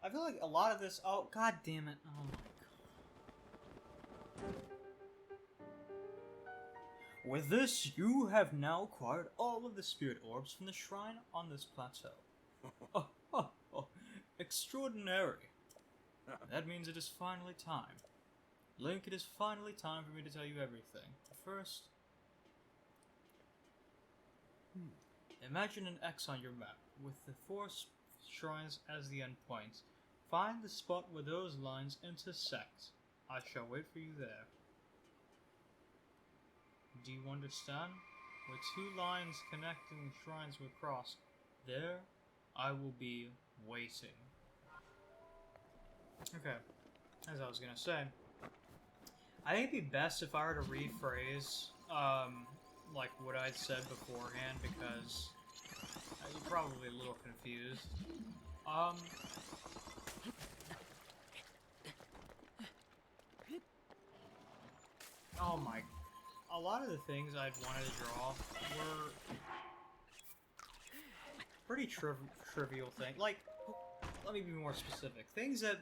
I feel like a lot of this... Oh, god damn it. Oh my god. With this, you have now acquired all of the spirit orbs from the shrine on this plateau. Extraordinary. That means it is finally time. Link, it is finally time for me to tell you everything. First, imagine an X on your map, with the 4 shrines as the endpoints. Find the spot where those lines intersect. I shall wait for you there. Do you understand? Where 2 lines connecting the shrines will cross, there I will be waiting. Okay, as I was gonna say, I think it'd be best if I were to rephrase, like what I'd said beforehand, because you're probably a little confused. Oh my... A lot of the things I'd wanted to draw were pretty trivial things. Like, let me be more specific. Things that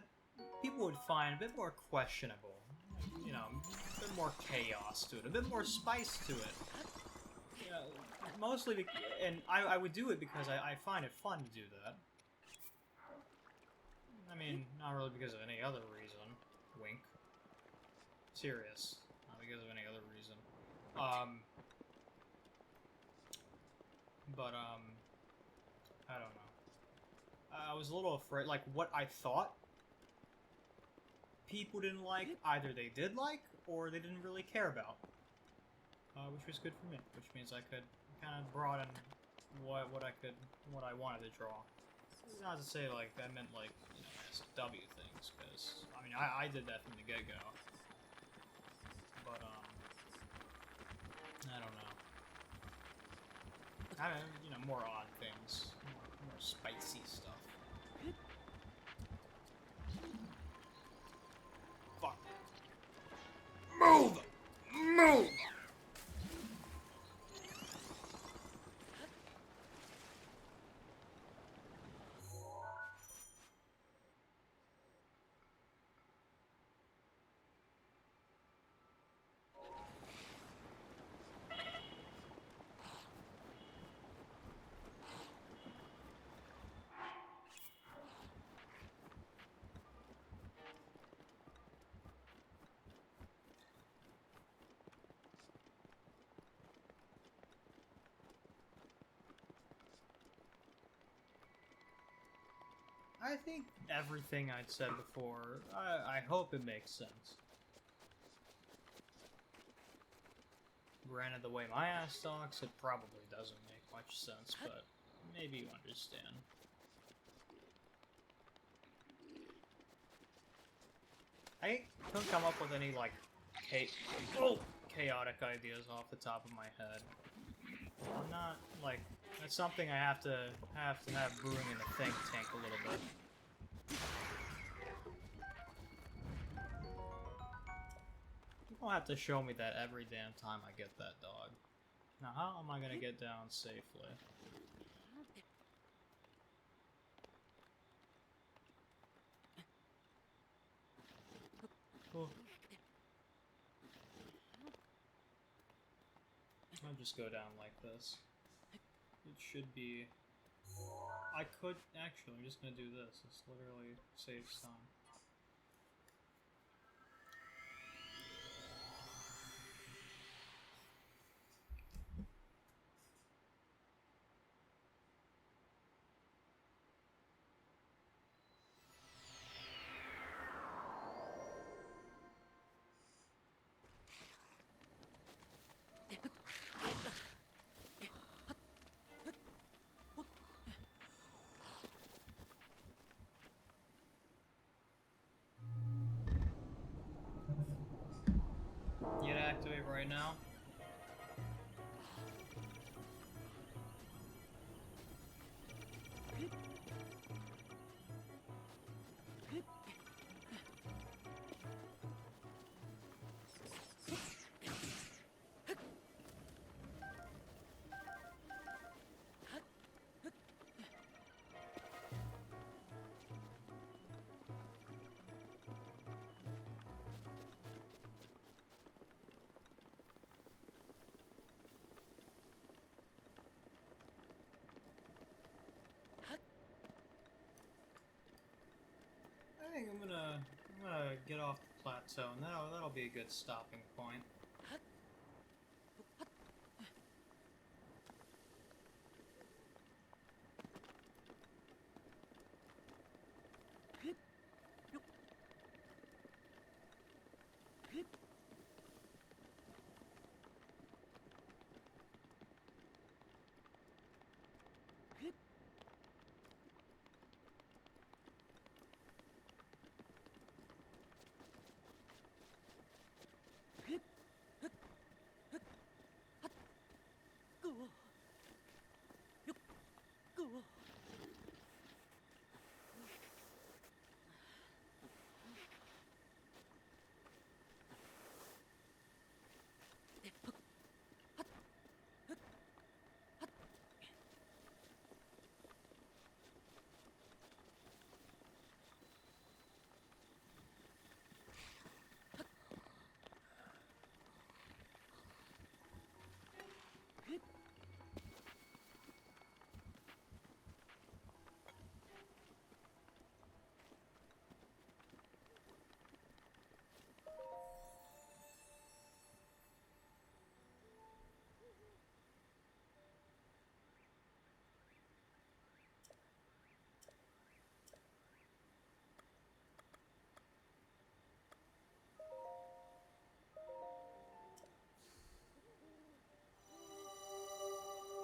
people would find a bit more questionable. You know, a bit more chaos to it, a bit more spice to it. You know, mostly, and I would do it because I find it fun to do that. I mean, not really because of any other reason. Wink. Serious. Not because of any other reason. I don't know. I was a little afraid, like, what I thought people didn't like, either they did like, or they didn't really care about. Which was good for me, which means I could kind of broaden what I wanted to draw. Not to say, like, I meant, like, you know, SW things, because, I mean, I did that from the get-go. But, I don't know. You know, more odd things. More spicy stuff. Fuck. Move! Move! I think everything I'd said before, I hope it makes sense. Granted, the way my ass talks, it probably doesn't make much sense, but maybe you understand. I couldn't come up with any, like, chaotic ideas off the top of my head. I'm not, like, that's something I have to have brewing in the think tank a little bit. You don't have to show me that every damn time I get that dog. Now, how am I gonna get down safely? Oh. I'll just go down like this. It should be... I could... Actually, I'm just gonna do this. This literally saves time. right now. I think I'm gonna get off the plateau, and that'll be a good stopping point.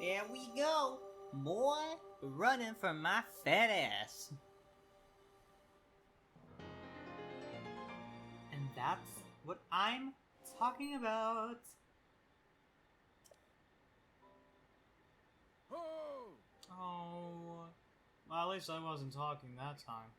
There we go. Boy, running for my fat ass. And that's what I'm talking about. Oh, well, at least I wasn't talking that time.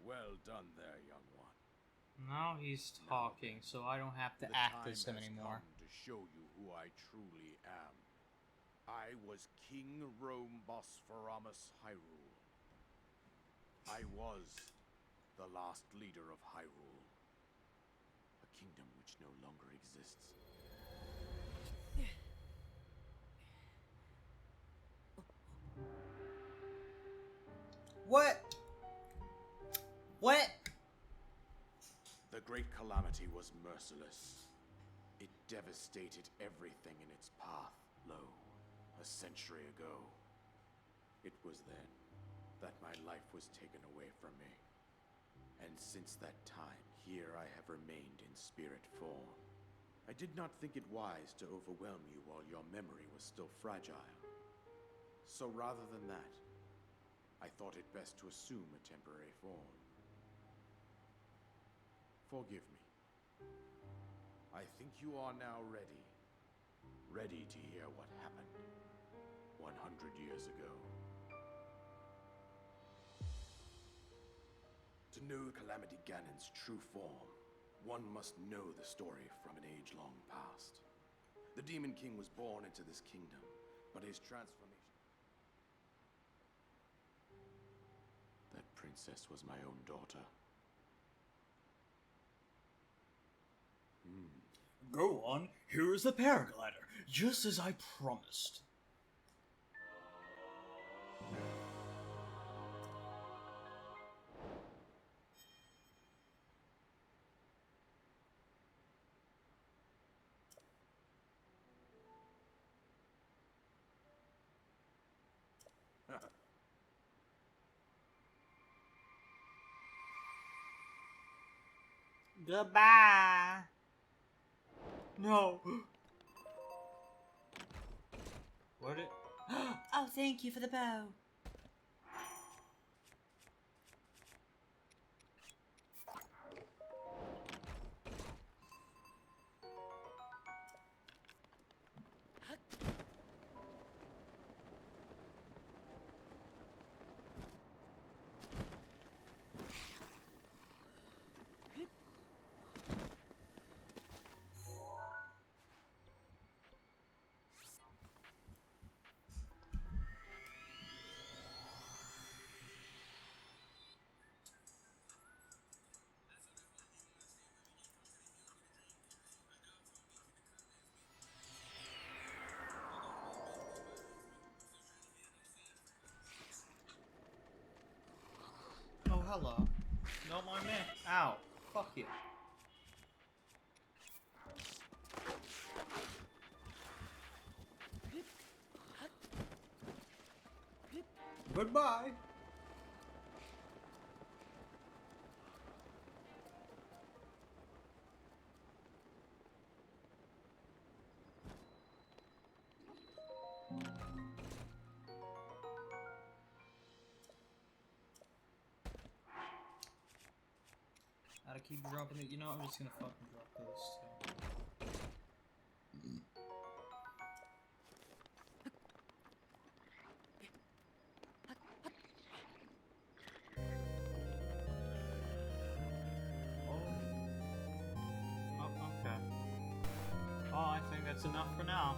Well done there, young one. Now he's talking, so I don't have to act as him anymore. Come to show you who I truly am. I was King Rome Bosphoramus Hyrule. I was the last leader of Hyrule, a kingdom which no longer exists. What? What? The Great Calamity was merciless. It devastated everything in its path, lo, a century ago. It was then that my life was taken away from me. And since that time, here I have remained in spirit form. I did not think it wise to overwhelm you while your memory was still fragile. So rather than that, I thought it best to assume a temporary form. Forgive me. I think you are now ready. Ready to hear what happened 100 years ago. To know Calamity Ganon's true form, one must know the story from an age long past. The Demon King was born into this kingdom, but his transformation... That princess was my own daughter. Go on, here is the paraglider, just as I promised. Goodbye. No. What it? Oh, thank you for the bow. Oh, hello. No mind me. Ow. Fuck you. Goodbye. Gotta keep dropping it. You know, I'm just gonna fucking drop those too. Oh, okay. Oh, I think that's enough for now.